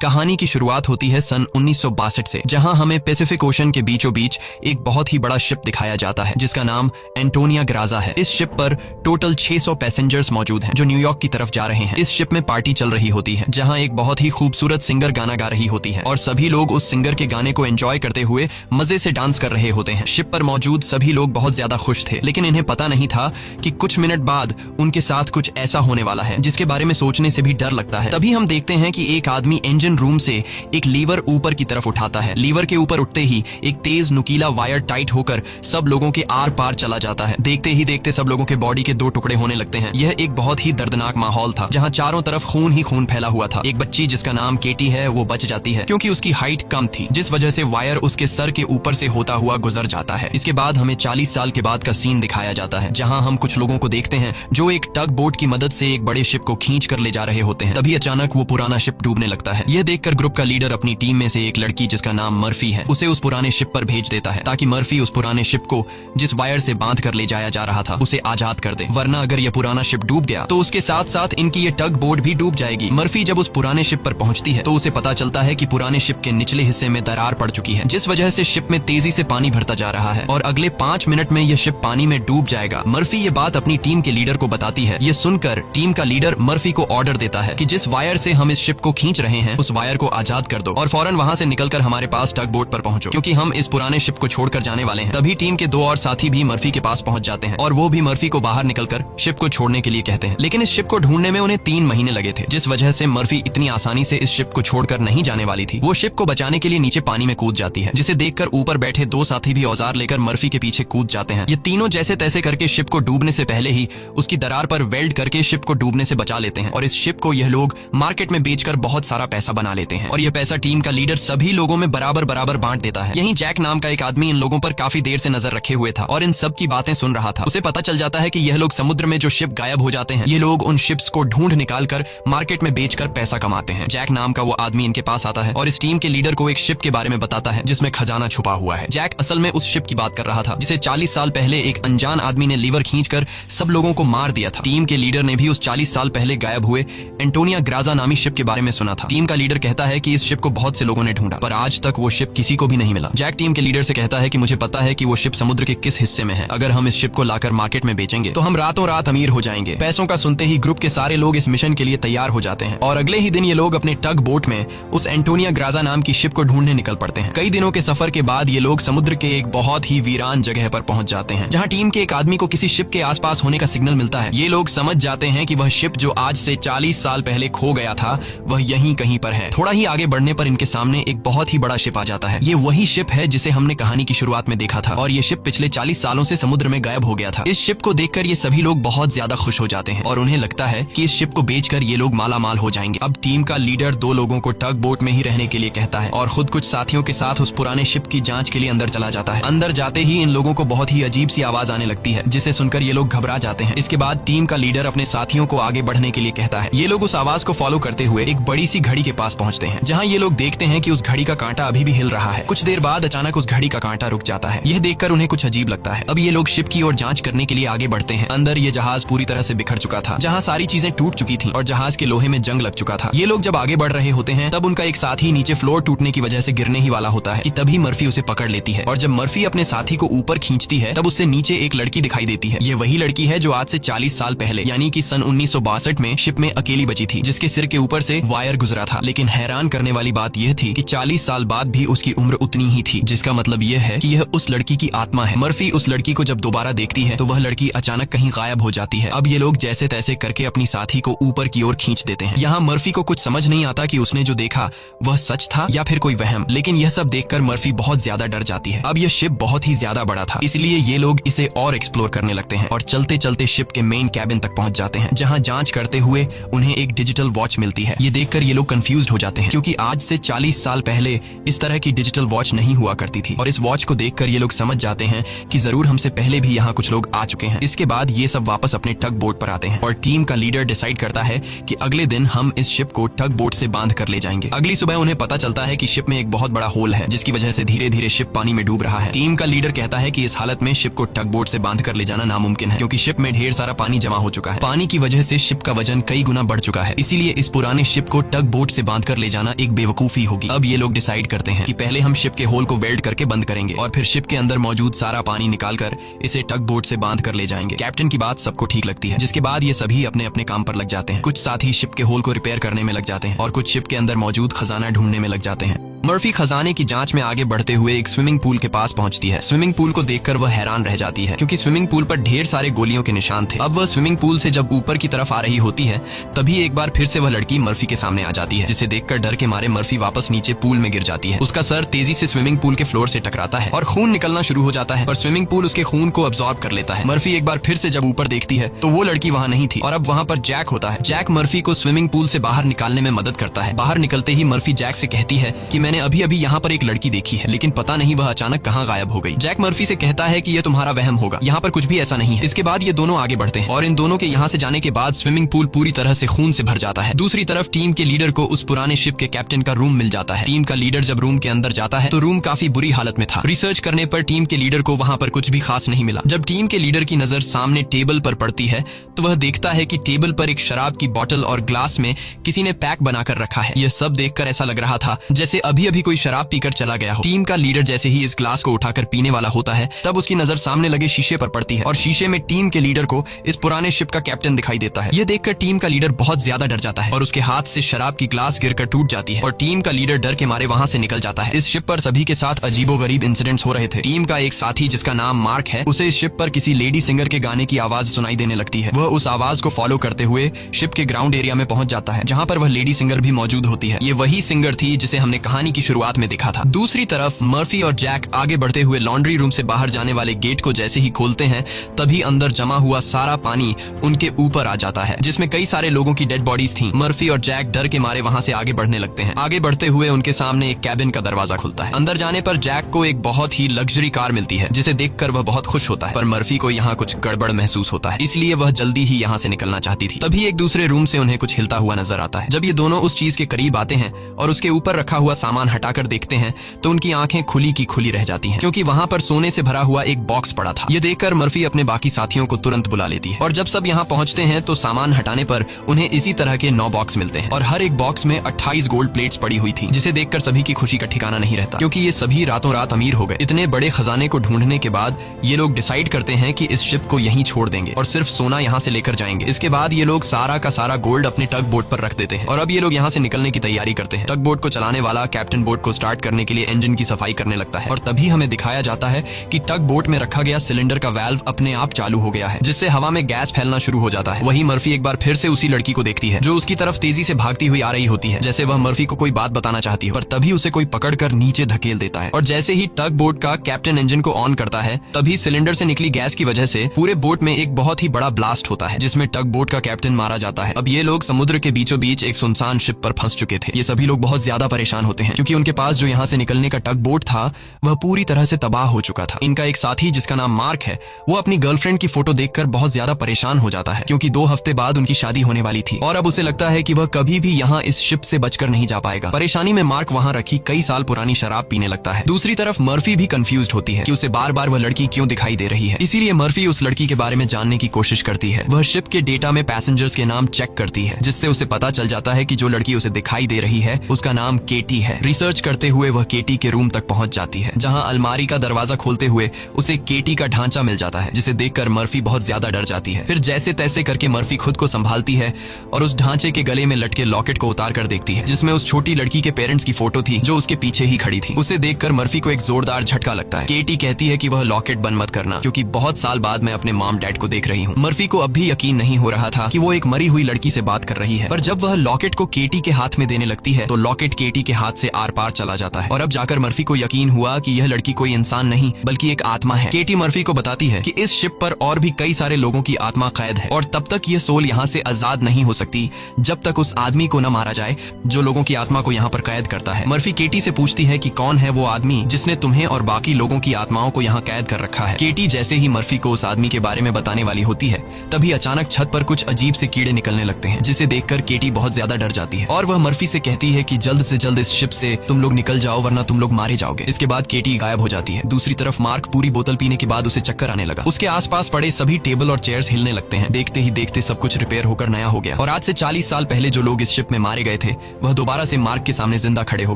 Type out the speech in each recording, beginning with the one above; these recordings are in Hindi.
कहानी की शुरुआत होती है सन 1962 से, जहां हमें पैसिफिक ओशन के बीचों बीच एक बहुत ही बड़ा शिप दिखाया जाता है जिसका नाम एंटोनिया ग्राजा है। इस शिप पर टोटल 600 पैसेंजर्स मौजूद हैं जो न्यूयॉर्क की तरफ जा रहे हैं। इस शिप में पार्टी चल रही होती है जहां एक बहुत ही खूबसूरत सिंगर गाना गा रही होती है और सभी लोग उस सिंगर के गाने को एंजॉय करते हुए मजे से डांस कर रहे होते हैं। शिप पर मौजूद सभी लोग बहुत ज्यादा खुश थे, लेकिन इन्हें पता नहीं था कि कुछ मिनट बाद उनके साथ कुछ ऐसा होने वाला है जिसके बारे में सोचने से भी डर लगता है। तभी हम देखते हैं कि एक आदमी इंजन रूम से एक लीवर ऊपर की तरफ उठाता है। लीवर के ऊपर उठते ही एक तेज नुकीला वायर टाइट होकर सब लोगों के आर पार चला जाता है। देखते ही देखते सब लोगों के बॉडी के 2 टुकड़े होने लगते हैं। यह एक बहुत ही दर्दनाक माहौल था जहां चारों तरफ खून ही खून फैला हुआ था। एक बच्ची जिसका नाम केटी है वो बच जाती है क्योंकि उसकी हाइट कम थी, जिस वजह से वायर उसके सर के ऊपर से होता हुआ गुजर जाता है। इसके बाद हमें 40 साल के बाद का सीन दिखाया जाता है जहां हम कुछ लोगों को देखते हैं जो एक टग बोट की मदद से एक बड़े शिप को खींच कर ले जा रहे होते हैं। तभी अचानक वो पुराना शिप डूबने लगता है। यह देखकर ग्रुप का लीडर अपनी टीम में से एक लड़की जिसका नाम मर्फी है उसे उस पुराने शिप पर भेज देता है ताकि मर्फी उस पुराने शिप को जिस वायर से बांध कर ले जाया जा रहा था उसे आजाद कर दे, वरना अगर यह पुराना शिप डूब गया तो उसके साथ साथ इनकी ये टग बोट भी डूब जाएगी। मर्फी जब उस पुराने शिप पर पहुंचती है तो उसे पता चलता है कि पुराने शिप के निचले हिस्से में दरार पड़ चुकी है, जिस वजह से शिप में तेजी से पानी भरता जा रहा है और अगले 5 मिनट में यह शिप पानी में डूब जाएगा। मर्फी ये बात अपनी टीम के लीडर को बताती है। ये सुनकर टीम का लीडर मर्फी को ऑर्डर देता है कि जिस वायर से हम इस शिप को खींच रहे हैं उस वायर को आजाद कर दो और फौरन वहां से निकलकर हमारे पास टग बोट पर पहुंचो क्योंकि हम इस पुराने शिप को छोड़कर जाने वाले हैं। तभी टीम के 2 और साथी भी मर्फी के पास पहुंच जाते हैं और वो भी मर्फी को बाहर निकलकर शिप को छोड़ने के लिए कहते हैं, लेकिन इस शिप को ढूंढने में उन्हें 3 महीने लगे थे, जिस वजह से मर्फी इतनी आसानी से इस शिप को छोड़कर नहीं जाने वाली थी। वो शिप को बचाने के लिए नीचे पानी में कूद जाती है, जिसे देखकर ऊपर बैठे 2 साथी भी औजार लेकर मर्फी के पीछे कूद जाते हैं। ये तीनों जैसे तैसे करके शिप को डूबने से पहले ही उसकी दरार पर वेल्ड करके शिप को डूबने से बचा लेते हैं और इस शिप को यह लोग मार्केट में बेचकर बहुत सारा पैसा बना लेते हैं और यह पैसा टीम का लीडर सभी लोगों में बराबर बराबर बांट देता है। यहीं जैक नाम का एक आदमी इन लोगों पर काफी देर से नजर रखे हुए था और इन सब की बातें सुन रहा था। उसे पता चल जाता है कि यह लोग समुद्र में जो शिप गायब हो जाते हैं ये लोग उन शिप्स को ढूंढ निकाल कर मार्केट में बेचकर पैसा कमाते हैं। जैक नाम का वो आदमी इनके पास आता है और इस टीम के लीडर को एक शिप के बारे में बताता है जिसमें खजाना छुपा हुआ है। जैक असल में उस शिप की बात कर रहा था जिसे 40 साल पहले एक अनजान आदमी ने लीवर खींचकर सब लोगों को मार दिया था। टीम के लीडर ने भी उस 40 साल पहले गायब हुए एंटोनिया ग्राजा नामी शिप के बारे में सुना था। टीम का लीडर कहता है कि इस शिप को बहुत से लोगों ने ढूंढा पर आज तक वो शिप किसी को भी नहीं मिला। जैक टीम के लीडर से कहता है कि मुझे पता है कि वो शिप समुद्र के किस हिस्से में है। अगर हम इस शिप को लाकर मार्केट में बेचेंगे तो हम रातों रात अमीर हो जाएंगे। पैसों का सुनते ही ग्रुप के सारे लोग इस मिशन के लिए तैयार हो जाते हैं और अगले ही दिन ये लोग अपने टग बोट में उस एंटोनिया ग्राजा नाम की शिप को ढूंढने निकल पड़ते हैं। कई दिनों के सफर के बाद ये लोग समुद्र के एक बहुत ही वीरान जगह पर पहुंच जाते हैं जहां टीम के एक आदमी को किसी शिप के आसपास होने का सिग्नल मिलता है। ये लोग समझ जाते हैं कि वह शिप जो आज से 40 साल पहले खो गया था वह यहीं कहीं पर है। थोड़ा ही आगे बढ़ने पर इनके सामने एक बहुत ही बड़ा शिप आ जाता है। ये वही शिप है जिसे हमने कहानी की शुरुआत में देखा था और ये शिप पिछले 40 सालों से समुद्र में गायब हो गया था। इस शिप को देखकर ये सभी लोग बहुत ज्यादा खुश हो जाते हैं और उन्हें लगता है कि इस शिप को बेचकर ये लोग माला माल हो जाएंगे। अब टीम का लीडर 2 लोगों को टग बोट में ही रहने के लिए कहता है और खुद कुछ साथियों के साथ उस पुराने शिप की जांच के लिए अंदर चला जाता है। अंदर जाते ही इन लोगों को बहुत ही अजीब सी आवाज आने लगती है जिसे सुनकर ये लोग घबरा जाते हैं। इसके बाद टीम का लीडर अपने साथियों को आगे बढ़ने के लिए कहता है। ये लोग उस आवाज को फॉलो करते हुए एक बड़ी सी घड़ी के पास पहुंचते हैं जहां ये लोग देखते हैं कि उस घड़ी का कांटा अभी भी हिल रहा है। कुछ देर बाद अचानक उस घड़ी का कांटा रुक जाता है। यह देखकर उन्हें कुछ अजीब लगता है। अब ये लोग शिप की ओर जांच करने के लिए आगे बढ़ते हैं। अंदर ये जहाज पूरी तरह से बिखर चुका था जहां सारी चीजें टूट चुकी थी और जहाज के लोहे में जंग लग चुका था। ये लोग जब आगे बढ़ रहे होते हैं तब उनका एक साथी नीचे फ्लोर टूटने की वजह से गिरने ही वाला होता है कि तभी मर्फी उसे पकड़ लेती है और जब मर्फी अपने साथी को ऊपर खींचती है तब उससे नीचे एक लड़की दिखाई देती है। ये वही लड़की है जो आज से 40 साल पहले यानी कि सन 1962 में शिप में अकेली बची थी, जिसके सिर के ऊपर से वायर गुजरा था। लेकिन हैरान करने वाली बात यह थी कि 40 साल बाद भी उसकी उम्र उतनी ही थी, जिसका मतलब यह है कि यह उस लड़की की आत्मा है। मर्फी उस लड़की को जब दोबारा देखती है तो वह लड़की अचानक कहीं गायब हो जाती है। अब ये लोग जैसे तैसे करके अपनी साथी को ऊपर की ओर खींच देते हैं। यहाँ मर्फी को कुछ समझ नहीं आता कि उसने जो देखा वह सच था या फिर कोई वहम, लेकिन यह सब देखकर मर्फी बहुत ज्यादा डर जाती है। अब यह शिप बहुत ही ज्यादा बड़ा था, इसलिए ये लोग इसे और एक्सप्लोर करने लगते हैं और चलते चलते शिप के मेन कैबिन तक पहुंच जाते हैं जहां जांच करते हुए उन्हें एक डिजिटल वॉच मिलती है। ये देखकर ये लोग कंफ्यूज्ड हो जाते हैं क्योंकि आज से 40 साल पहले इस तरह की डिजिटल वॉच नहीं हुआ करती थी और इस वॉच को देखकर ये लोग समझ जाते हैं कि जरूर हमसे पहले भी यहाँ कुछ लोग आ चुके हैं। इसके बाद ये सब वापस अपने टग बोट पर आते हैं और टीम का लीडर डिसाइड करता है कि अगले दिन हम इस शिप को टग बोट से बांध कर ले जाएंगे। अगली सुबह उन्हें पता चलता है कि शिप में एक बहुत बड़ा होल है जिसकी वजह से धीरे धीरे शिप पानी में डूब रहा है। टीम का लीडर कहता है कि इस हालत में शिप को टग बोट से बांध कर ले जाना नामुमकिन है क्योंकि शिप में ढेर सारा पानी जमा हो चुका है। पानी की वजह से शिप का वजन कई गुना बढ़ चुका है, इसीलिए इस पुराने शिप को टग बोट से बांधकर ले जाना एक बेवकूफी होगी। अब ये लोग डिसाइड करते हैं कि पहले हम शिप के होल को वेल्ड करके बंद करेंगे और फिर शिप के अंदर मौजूद सारा पानी निकालकर इसे टग बोट से बांध कर ले जाएंगे। कैप्टन की बात सबको ठीक लगती है, जिसके बाद ये सभी अपने अपने काम पर लग जाते हैं। कुछ साथी शिप के होल को रिपेयर करने में लग जाते हैं और कुछ शिप के अंदर मौजूद खजाना ढूंढने में लग जाते हैं। मर्फी खजाने की जांच में आगे बढ़ते हुए एक स्विमिंग पूल के पास पहुंचती है। स्विमिंग पूल को देखकर वह हैरान रह जाती है, क्योंकि स्विमिंग पूल पर ढेर सारे गोलियों के निशान थे। अब वह स्विमिंग पूल से जब ऊपर की तरफ आ रही होती है, तभी एक बार फिर से वह लड़की मर्फी के सामने आ जाती है, जिसे देखकर डर के मारे मर्फी वापस नीचे पूल में गिर जाती है। उसका सर तेजी से स्विमिंग पूल के फ्लोर से टकराता है और खून निकलना शुरू हो जाता है, पर स्विमिंग पूल उसके खून को अब्सॉर्ब कर लेता है। मर्फी एक बार फिर से जब ऊपर देखती है तो वो लड़की वहाँ नहीं थी और अब वहाँ पर जैक होता है। जैक मर्फी को स्विमिंग पूल से बाहर निकालने में मदद करता है। बाहर निकलते ही मर्फी जैक से कहती है कि मैंने अभी अभी यहाँ पर एक लड़की देखी है, लेकिन पता नहीं वह अचानक कहाँ गायब हो गई। जैक मर्फी से कहता है कि यह तुम्हारा वहम होगा, यहाँ पर कुछ भी ऐसा नहीं है। इसके बाद ये दोनों आगे बढ़ते हैं और इन दोनों के यहाँ से जाने के बाद स्विमिंग पूल पूरी तरह से खून से भर जाता है। दूसरी तरफ टीम के लीडर को उस पुराने शिप के कैप्टन का रूम मिल जाता है। टीम का लीडर जब रूम के अंदर जाता है तो रूम काफी बुरी हालत में था। रिसर्च करने पर टीम के लीडर को वहाँ पर कुछ भी खास नहीं मिला। जब टीम के लीडर की नजर सामने टेबल पर पड़ती है तो वह देखता है कि टेबल पर एक शराब की बोतल और ग्लास में किसी ने पैक बनाकर रखा है। यह सब देखकर ऐसा लग रहा था जैसे अभी अभी कोई शराब पीकर चला गया हो। टीम का लीडर जैसे ही इस ग्लास को उठाकर पीने वाला होता है, तब उसकी नजर सामने लगे शीशे पर पड़ती है और शीशे में टीम के लीडर को इस पुराने शिप का कैप्टन दिखाई देता है। यह देखकर टीम का लीडर बहुत ज्यादा डर जाता है और उसके हाथ से शराब की ग्लास गिरकर टूट जाती है और टीम का लीडर डर के मारे वहां से निकल जाता है। इस शिप पर सभी के साथ अजीबोगरीब इंसिडेंट्स हो रहे थे। टीम का एक साथी जिसका नाम मार्क है, उसे इस शिप पर किसी लेडी सिंगर के गाने की आवाज सुनाई देने लगती है। वह उस आवाज को फॉलो करते हुए शिप के ग्राउंड एरिया में पहुंच जाता है, जहां पर वह लेडी सिंगर भी मौजूद होती है। ये वही सिंगर थी जिसे हमने कहानी की शुरुआत में देखा था। दूसरी तरफ मर्फी और जैक आगे बढ़ते हुए लॉन्ड्री रूम से बाहर जाने वाले गेट को जैसे ही खोलते हैं, तभी अंदर जमा हुआ सारा पानी उनके ऊपर आ जाता है, जिसमें कई सारे लोगों की डेड बॉडीज थीं। मर्फी और जैक डर के मारे वहां से आगे बढ़ने लगते हैं। आगे बढ़ते हुए उनके सामने एक कैबिन का दरवाजा खुलता है। अंदर जाने पर जैक को एक बहुत ही लग्जरी कार मिलती है, जिसे देखकर वह बहुत खुश होता है, पर मर्फी को यहाँ कुछ गड़बड़ महसूस होता है, इसलिए वह जल्दी ही यहाँ से निकलना चाहती थी। तभी एक दूसरे रूम से उन्हें कुछ हिलता हुआ नजर आता है। जब ये दोनों उस चीज के करीब आते हैं और उसके ऊपर रखा हुआ सामान हटाकर देखते हैं तो उनकी आंखें खुली की खुली रह जाती हैं, क्योंकि वहां पर सोने से भरा हुआ एक बॉक्स पड़ा था। ये देखकर मर्फी अपने बाकी साथियों को तुरंत बुला लेती है और जब सब यहाँ पहुंचते हैं तो सामान हटाने पर उन्हें इसी तरह के 9 बॉक्स मिलते हैं और हर एक बॉक्स में 28 गोल्ड प्लेट्स पड़ी हुई थी, जिसे देखकर सभी की खुशी का ठिकाना नहीं रहता, क्योंकि ये सभी रातों रात अमीर हो गए। इतने बड़े खजाने को ढूंढने के बाद ये लोग डिसाइड करते हैं कि इस शिप को यहीं छोड़ देंगे और सिर्फ सोना यहाँ से लेकर जाएंगे। इसके बाद ये लोग सारा का सारा गोल्ड अपने टग बोट पर रख देते हैं और अब ये लोग यहाँ से निकलने की तैयारी करते हैं। टग बोट को चलाने वाला कैप्टन बोट को स्टार्ट करने के लिए इंजन की सफाई करने लगता है और तभी हमें दिखाया जाता है कि टग बोट में रखा गया सिलेंडर का वाल्व अपने आप चालू हो गया है, जिससे हवा में गैस फैलना शुरू हो जाता है। वही मर्फी एक बार फिर से उसी लड़की को देखती है जो उसकी तरफ तेजी से भागती हुई आ रही होती है, जैसे वह मर्फी को कोई बात बताना चाहती है, पर तभी उसे कोई पकड़कर नीचे धकेल देता है और जैसे ही टग बोट का कैप्टन इंजन को ऑन करता है, तभी सिलेंडर से निकली गैस की वजह से पूरे बोट में एक बहुत ही बड़ा ब्लास्ट होता है, जिसमें टग बोट का कैप्टन मारा जाता है। अब ये लोग समुद्र के बीचों बीच एक सुनसान शिप पर फंस चुके थे। ये सभी लोग बहुत ज्यादा परेशान होते हैं, क्योंकि उनके पास जो यहाँ से निकलने का टग बोट था वह पूरी तरह से तबाह हो चुका था। इनका एक साथी जिसका नाम मार्क है, वो अपनी गर्लफ्रेंड की फोटो देखकर बहुत ज्यादा परेशान हो जाता है, क्योंकि 2 हफ्ते बाद उनकी शादी होने वाली थी और अब उसे लगता है कि वह कभी भी यहाँ इस शिप से बचकर नहीं जा पाएगा। परेशानी में मार्क वहाँ रखी कई साल पुरानी शराब पीने लगता है। दूसरी तरफ मर्फी भी कंफ्यूज्ड होती है कि उसे बार बार वह लड़की क्यों दिखाई दे रही है, इसीलिए मर्फी उस लड़की के बारे में जानने की कोशिश करती है। वह शिप के डेटा में पैसेंजर्स के नाम चेक करती है, जिससे उसे पता चल जाता है कि जो लड़की उसे दिखाई दे रही है उसका नाम केटी है। रिसर्च करते हुए वह केटी के रूम तक पहुंच जाती है, जहाँ अलमारी का दरवाजा खोलते हुए उसे केटी का ढांचा मिल जाता है, जिसे देखकर मर्फी बहुत ज्यादा डर जाती है। फिर जैसे तैसे करके मर्फी खुद को संभालती है और उस ढांचे के गले में लटके लॉकेट को उतार कर देखती है, जिसमें उस छोटी लड़की के पेरेंट्स की फोटो थी जो उसके पीछे ही खड़ी थी। उसे देखकर मर्फी को एक जोरदार झटका लगता है। केटी कहती है कि वह लॉकेट बंद मत करना, क्योंकि बहुत साल बाद मैं अपने मॉम डैड को देख रही हूँ। मर्फी को अब भी यकीन नहीं हो रहा था कि वो एक मरी हुई लड़की से बात कर रही है, पर जब वह लॉकेट को केटी के हाथ में देने लगती है तो लॉकेट केटी के हाथ से आर पार चला जाता है और अब जाकर मर्फी को यकीन हुआ कि यह लड़की कोई इंसान नहीं बल्कि एक आत्मा है। केटी मर्फी को बताती है कि इस शिप पर और भी कई सारे लोगों की आत्मा कैद है और तब तक यह सोल यहाँ से आजाद नहीं हो सकती जब तक उस आदमी को न मारा जाए जो लोगों की आत्मा को यहाँ पर कैद करता है। मर्फी केटी से पूछती है कि कौन है वो आदमी जिसने तुम्हें और बाकी लोगों की आत्माओं को यहाँ कैद कर रखा है। केटी जैसे ही मर्फी को उस आदमी के बारे में बताने वाली होती है, तभी अचानक छत पर कुछ अजीब से कीड़े निकलने लगते हैं, जिसे देखकर केटी बहुत ज्यादा डर जाती है और वह मर्फी से कहती है कि जल्द से जल्द इस शिप से तुम लोग निकल जाओ वरना तुम लोग मारे जाओगे। इसके बाद केटी गायब हो जाती है। दूसरी तरफ मार्क पूरी बोतल पीने के बाद उसे चक्कर आने लगा। उसके आसपास पड़े सभी टेबल और चेयर्स हिलने लगते हैं। देखते ही देखते सब कुछ रिपेयर होकर नया हो गया और आज से 40 साल पहले जो लोग इस शिप में मारे गए थे वह दोबारा से मार्क के सामने जिंदा खड़े हो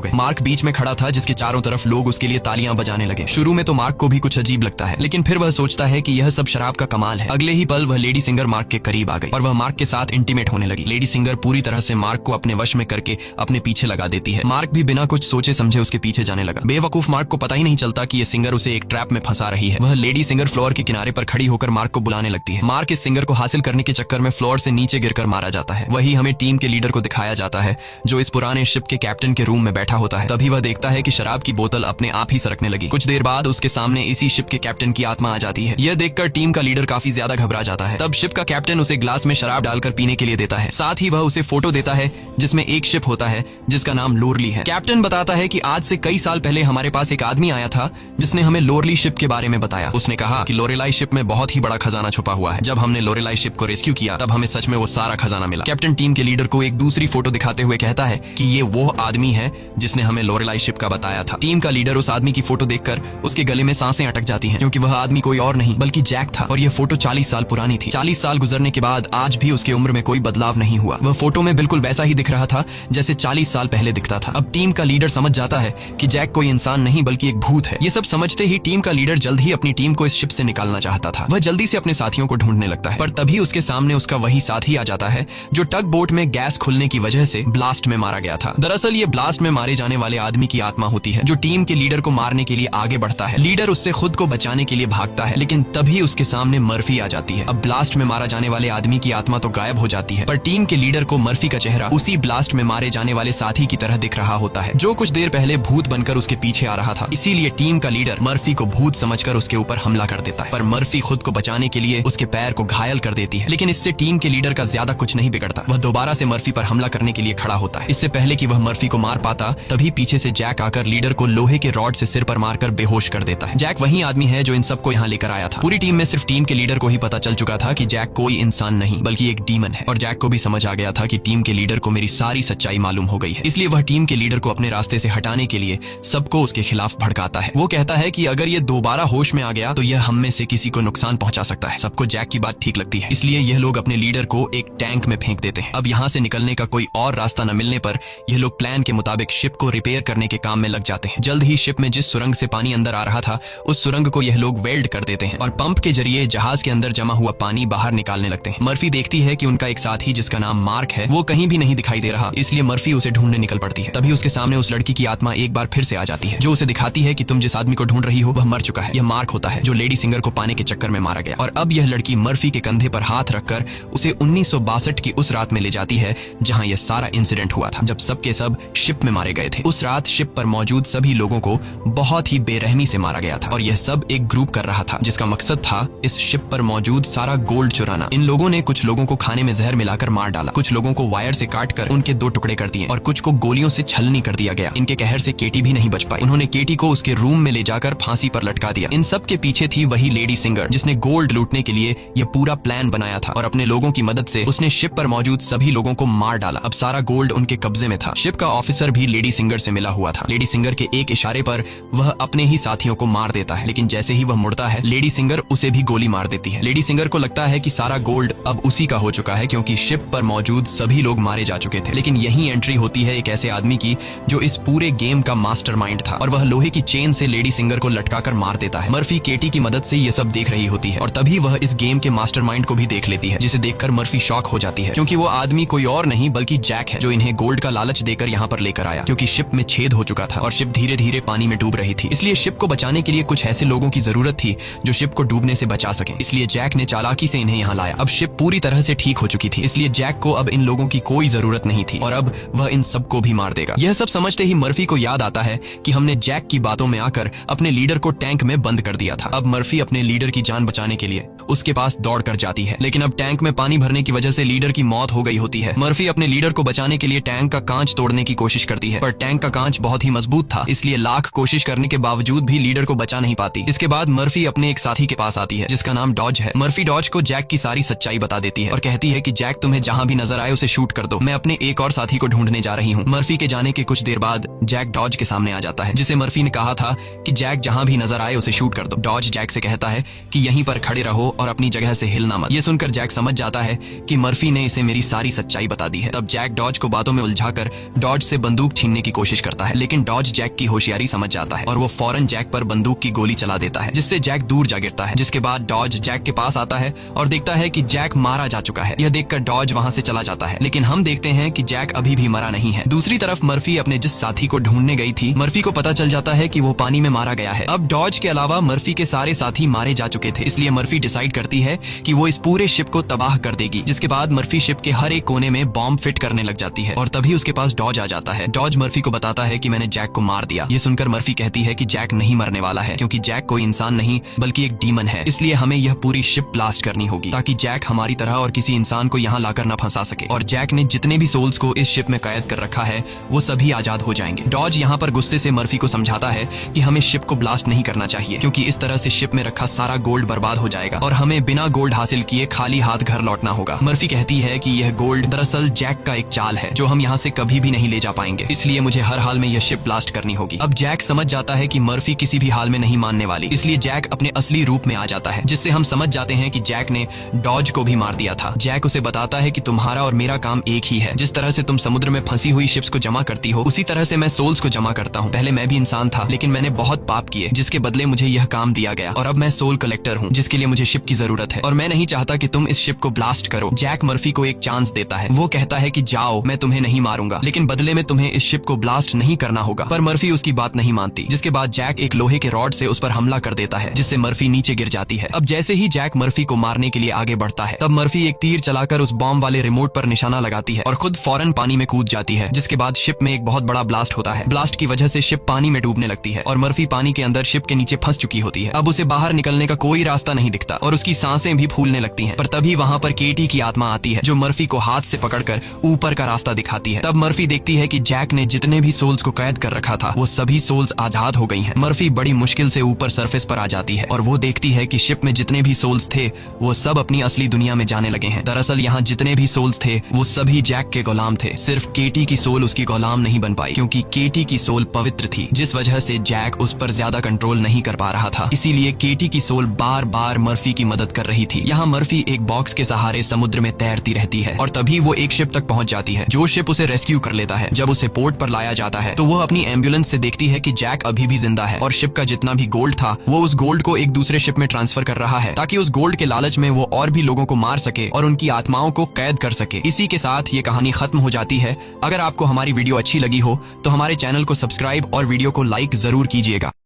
गए। मार्क बीच में खड़ा था जिसके चारों तरफ लोग उसके लिए तालियां बजाने लगे। शुरू में तो मार्क को भी कुछ अजीब लगता है, लेकिन फिर वह सोचता है कि यह सब शराब का कमाल है। अगले ही पल वह लेडी सिंगर मार्क के करीब आ गई और वह मार्क के साथ इंटीमेट होने लगी। लेडी सिंगर पूरी तरह से मार्क को अपने वश में करके अपने पीछे लगा देती है। मार्क भी बिना कुछ सोचे समझे उसके पीछे जाने लगा। बेवकूफ मार्क को पता ही नहीं चलता कि यह सिंगर उसे एक ट्रैप में फंसा रही है। वह लेडी सिंगर फ्लोर के किनारे पर खड़ी होकर मार्क को बुलाने लगती है। मार्क इस सिंगर को हासिल करने के चक्कर में फ्लोर से नीचे गिरकर मारा जाता है। वही हमें टीम के लीडर को दिखाया जाता है जो इस पुराने शिप के कैप्टन के रूम में बैठा होता है। तभी वह देखता है कि शराब की बोतल अपने आप ही सरकने लगी। कुछ देर बाद उसके सामने इसी शिप के कैप्टन की आत्मा आ जाती है। यह देखकर टीम का लीडर काफी ज्यादा घबरा जाता है। तब शिप का कैप्टन उसे ग्लास में शराब डालकर पीने के लिए देता है। साथ ही वह उसे फोटो देता है जिसमें एक शिप होता है जिसका नाम लोरली है। कैप्टन बताता है कि आज से कई साल पहले हमारे पास एक आदमी आया था जिसने हमें लोरली शिप के बारे में बताया। उसने कहा कि लोरेलाई शिप में बहुत ही बड़ा खजाना छुपा हुआ है। जब हमने लोरेलाई शिप को रेस्क्यू किया तब हमें सच में वो सारा खजाना मिला। कैप्टन टीम के लीडर को एक दूसरी फोटो दिखाते हुए कहता है कि ये वो आदमी है जिसने हमें लोरेलाई शिप का बताया था। टीम का लीडर उस आदमी की फोटो देखकर उसके गले में सांसें अटक जाती हैं क्योंकि वह आदमी कोई और नहीं बल्कि जैक था और यह फोटो 40 साल पुरानी थी। 40 साल गुजरने के बाद आज भी उसकी उम्र में कोई बदलाव नहीं हुआ। वह फोटो में बिल्कुल वैसा ही दिख रहा था जैसे 40 साल पहले दिखता था। अब टीम का लीडर समझ जाता है कि जैक कोई इंसान नहीं बल्कि एक भूत है। ये सब समझते ही टीम का लीडर जल्द ही अपनी टीम को इस शिप से निकालना चाहता था। वह जल्दी से अपने साथियों को ढूंढने लगता है पर तभी उसके सामने उसका वही साथी आ जाता है जो टग बोट में गैस खुलने की वजह से ब्लास्ट में मारा गया था। दरअसल ये ब्लास्ट में मारे जाने वाले आदमी की आत्मा होती है जो टीम के लीडर को मारने के लिए आगे बढ़ता है। लीडर उससे खुद को बचाने के लिए भागता है लेकिन तभी उसके सामने मर्फी आ जाती है। अब ब्लास्ट में मारा जाने वाले आदमी की आत्मा तो गायब हो जाती है पर टीम के लीडर को मर्फी का चेहरा उसी ब्लास्ट में मारे जाने वाले साथी की तरह दिख रहा होता है जो कुछ देर पहले भूत बनकर उसके पीछे आ रहा था। इसीलिए टीम का लीडर मर्फी को भूत समझकर उसके ऊपर हमला कर देता है पर मर्फी खुद को बचाने के लिए उसके पैर को घायल कर देती है। लेकिन इससे टीम के लीडर का ज्यादा कुछ नहीं बिगड़ता। वह दोबारा से मर्फी पर हमला करने के लिए खड़ा होता है। इससे पहले कि वह मर्फी को मार पाता तभी पीछे से जैक आकर लीडर को लोहे के रॉड से सिर पर मारकर बेहोश कर देता है। जैक वही आदमी है जो इन सबको यहाँ लेकर आया था। पूरी टीम में सिर्फ टीम के लीडर को ही पता चल चुका था कि जैक कोई इंसान नहीं बल्कि एक डीमन है और जैक को भी समझ आ गया था कि टीम के लीडर को मेरी सारी सच्चाई मालूम हो गई है। इसलिए वह टीम के लीडर को अपने रास्ते से हटाने के लिए सबको उसके खिलाफ भड़काता है। वो कहता है कि अगर ये दोबारा होश में आ गया तो यह हम में से किसी को नुकसान पहुंचा सकता है। सबको जैक की बात ठीक लगती है इसलिए यह लोग अपने लीडर को एक टैंक में फेंक देते हैं। अब यहाँ से निकलने का कोई और रास्ता न मिलने पर यह लोग प्लान के मुताबिक शिप को रिपेयर करने के काम में लग जाते हैं। जल्द ही शिप में जिस सुरंग से पानी अंदर आ रहा था उस सुरंग को यह लोग वेल्ड कर देते हैं और पंप के जरिए जहाज के अंदर जमा हुआ पानी बाहर निकालने लगते हैं। मर्फी देखती है कि उनका एक साथी जिसका नाम मार्क है वो कहीं भी नहीं दिखाई दे रहा, इसलिए मर्फी उसे ढूंढने निकल पड़ती है। तभी उसके सामने उस लड़की की आत्मा एक बार फिर से आ जाती है जो उसे दिखाती है कि तुम जिस आदमी को ढूंढ रही हो वह मर चुका है। यह मार्क होता है जो लेडी सिंगर को पाने के चक्कर में मारा गया। और अब यह लड़की मर्फी के कंधे पर हाथ रखकर उसे 1962 की उस रात में ले जाती है जहां यह सारा इंसिडेंट हुआ था जब सबके सब शिप में मारे गए थे। उस रात शिप पर मौजूद सभी लोगों को बहुत ही बेरहमी से मारा गया था और यह सब एक ग्रुप कर रहा था जिसका मकसद था इस शिप पर मौजूद सारा गोल्ड चुराना। इन लोगों ने कुछ लोगों को खाने में जहर मिलाकर मार डाला, कुछ लोगों को वायर से काटकर उनके 2 टुकड़े कर दिए और कुछ को गोलियों से छलनी कर दिया गया। इनके कहर से केटी भी नहीं बच पाई। उन्होंने केटी को उसके रूम में ले जाकर फांसी पर लटका दिया। इन सब के पीछे थी वही लेडी सिंगर जिसने गोल्ड लूटने के लिए यह पूरा प्लान बनाया था और अपने लोगों की मदद से उसने शिप पर मौजूद सभी लोगों को मार डाला। अब सारा गोल्ड उनके कब्जे में था। शिप का ऑफिसर भी लेडी सिंगर से मिला हुआ था। लेडी सिंगर के एक इशारे पर वह अपने ही साथियों को मार देता है लेकिन जैसे ही वह मुड़ता है लेडी सिंगर उसे भी गोली मार देती है। लेडी सिंगर को लगता है कि सारा गोल्ड अब उसी का हो चुका है क्योंकि शिप पर मौजूद सभी लोग मारे जा चुके थे। लेकिन यही एंट्री होती है एक ऐसे आदमी की जो इस पूरे गेम का मास्टरमाइंड था और वह लोहे की चेन से लेडी सिंगर को लटकाकर मार देता है। मर्फी केटी की मदद से ये सब देख रही होती है और तभी वह इस गेम के मास्टरमाइंड को भी देख लेती है जिसे देखकर मर्फी शॉक हो जाती है क्योंकि वो आदमी कोई और नहीं बल्कि जैक है जो इन्हें गोल्ड का लालच देकर यहाँ पर लेकर आया क्योंकि शिप में छेद हो चुका था और शिप धीरे धीरे पानी में डूब रही थी। इसलिए शिप को बचाने के लिए कुछ ऐसे लोगों की जरूरत थी जो शिप को डूबने से बचा सके। इसलिए जैक ने चालाकी से इन्हें यहाँ लाया। अब शिप पूरी तरह से ठीक हो चुकी थी इसलिए जैक को अब इन लोगों की कोई जरूरत नहीं थी और अब वह इन सबको भी मार देगा। यह सब समझते ही मर्फी को याद आता है कि हमने जैक की बातों में आकर अपने लीडर को टैंक में बंद कर दिया था। अब मर्फी अपने लीडर की जान बचाने के लिए उसके पास दौड़ कर जाती है, लेकिन अब टैंक में पानी भरने की वजह से लीडर की मौत हो गई होती है। मर्फी अपने लीडर को बचाने के लिए टैंक का कांच तोड़ने की कोशिश करती है, पर टैंक का कांच बहुत ही मजबूत था, इसलिए लाख कोशिश करने के बावजूद भी लीडर को बचा नहीं पाती। इसके बाद मर्फी अपने एक साथी के पास आती है जिसका नाम डॉज है। मर्फी डॉज को जैक की सारी सच्चाई बता देती है और कहती है कि जैक तुम्हें जहां भी नजर आए उसे शूट कर दो, मैं अपने एक और साथी को ढूंढने जा रही हूँ। मर्फी के जाने के कुछ देर बाद जैक डॉज के सामने आ जाता है, जिसे मर्फी ने कहा था कि जैक जहां भी नजर आए उसे शूट कर दो। डॉज जैक से कहता है कि यहीं पर खड़े रहो और अपनी जगह से हिलना मत। ये सुनकर जैक समझ जाता है कि मर्फी ने इसे मेरी सारी सच्चाई बता दी है। तब जैक डॉज को बातों में उलझाकर डॉज से बंदूक छीनने की कोशिश करता है, लेकिन डॉज जैक की होशियारी समझ जाता है और वो फौरन जैक पर बंदूक की गोली चला देता है, जिससे जैक दूर जा गिरता है। जिसके बाद डॉज जैक के पास आता है और देखता है कि जैक मारा जा चुका है। यह देखकर डॉज वहां से चला जाता है, लेकिन हम देखते हैं कि जैक अभी भी मरा नहीं है। दूसरी तरफ मर्फी अपने जिस साथी को ढूंढने गई थी, मर्फी को पता चल जाता है कि वो पानी में मारा गया है। अब डॉज के अलावा मर्फी के सारे साथी मारे जा चुके थे, इसलिए मर्फी डिसाइड करती है कि वो इस पूरे शिप को तबाह कर देगी। जिसके बाद मर्फी शिप के हर एक कोने में बॉम्ब फिट करने लग जाती है और तभी उसके पास डॉज आ जाता है। डॉज मर्फी को बताता है कि मैंने जैक को मार दिया। ये सुनकर मर्फी कहती है कि जैक नहीं मरने वाला है, क्योंकि जैक कोई इंसान नहीं बल्कि एक डीमन है, इसलिए हमें यह पूरी शिप ब्लास्ट करनी होगी ताकि जैक हमारी तरह और किसी इंसान को यहाँ लाकर न फंसा सके। और जैक ने जितने भी सोल्स को इस शिप में कैद कर रखा है वो सभी आजाद हो जाएंगे। डॉज यहाँ पर गुस्से से मर्फी को समझाता है कि हमें शिप को ब्लास्ट नहीं करना चाहिए, क्योंकि इस तरह से शिप में रखा सारा गोल्ड बर्बाद हो जाएगा और हमें बिना गोल्ड हासिल किए खाली हाथ घर लौटना होगा। मर्फी कहती है कि यह गोल्ड दरअसल जैक का एक चाल है जो हम यहाँ से कभी भी नहीं ले जा पाएंगे, इसलिए मुझे हर हाल में यह शिप ब्लास्ट करनी होगी। अब जैक समझ जाता है कि मर्फी किसी भी हाल में नहीं मानने वाली, इसलिए जैक अपने असली रूप में आ जाता है, जिससे हम समझ जाते हैं कि जैक ने डॉज को भी मार दिया था। जैक उसे बताता है कि तुम्हारा और मेरा काम एक ही है, जिस तरह से तुम समुद्र में फंसी हुई शिप्स को जमा करती हो उसी तरह से मैं सोल्स को जमा करता हूँ। पहले मैं भी इंसान था, लेकिन मैंने बहुत पाप किए जिसके बदले मुझे यह काम दिया गया, और अब मैं सोल कलेक्टर हूँ जिसके लिए मुझे शिप की जरूरत है और मैं नहीं चाहता कि तुम इस शिप को ब्लास्ट करो। जैक मर्फी को एक चांस देता है, वो कहता है कि जाओ, मैं तुम्हें नहीं मारूंगा, लेकिन बदले में तुम्हें इस शिप को ब्लास्ट नहीं करना होगा। पर मर्फी उसकी बात नहीं मानती, जिसके बाद जैक एक लोहे के रॉड से उस पर हमला कर देता है, जिससे मर्फी नीचे गिर जाती है। अब जैसे ही जैक मर्फी को मारने के लिए आगे बढ़ता है, तब मर्फी एक तीर चलाकर उस बॉम्ब वाले रिमोट पर निशाना लगाती है और खुद फौरन पानी में कूद जाती है। जिसके बाद शिप में एक बहुत बड़ा ब्लास्ट होता है। ब्लास्ट की वजह से शिप पानी में डूबने लगती है और मर्फी पानी के अंदर शिप के नीचे फंस चुकी होती है। अब उसे बाहर निकलने का कोई रास्ता नहीं दिखता और उसकी सांसें भी फूलने लगती हैं। पर तभी वहां पर केटी की आत्मा आती है जो मर्फी को हाथ से पकड़कर ऊपर का रास्ता दिखाती है। तब मर्फी देखती है कि जैक ने जितने भी सोल्स को कैद कर रखा था वो सभी सोल्स आजाद हो गई हैं। मर्फी बड़ी मुश्किल से ऊपर सरफेस पर आ जाती है और वो देखती है कि शिप में जितने भी सोल्स थे वो सब अपनी असली दुनिया में जाने लगे हैं। दरअसल यहाँ जितने भी सोल्स थे वो सभी जैक के गुलाम थे, सिर्फ केटी की सोल उसकी गुलाम नहीं बन पाई, क्योंकि केटी की सोल पवित्र थी, जिस वजह से जैक उस पर ज्यादा कंट्रोल नहीं कर पा रहा था। इसीलिए केटी की सोल बार बार मर्फी की मदद कर रही थी। यहाँ मर्फी एक बॉक्स के सहारे समुद्र में तैरती रहती है और तभी वो एक शिप तक पहुंच जाती है, जो शिप उसे रेस्क्यू कर लेता है। जब उसे पोर्ट पर लाया जाता है तो वो अपनी एम्बुलेंस से देखती है कि जैक अभी भी जिंदा है और शिप का जितना भी गोल्ड था वो उस गोल्ड को एक दूसरे शिप में ट्रांसफर कर रहा है, ताकि उस गोल्ड के लालच में वो और भी लोगों को मार सके और उनकी आत्माओं को कैद कर सके। इसी के साथ ये कहानी खत्म हो जाती है। अगर आपको हमारी वीडियो अच्छी लगी हो तो हमारे चैनल को सब्सक्राइब और वीडियो को लाइक जरूर कीजिएगा।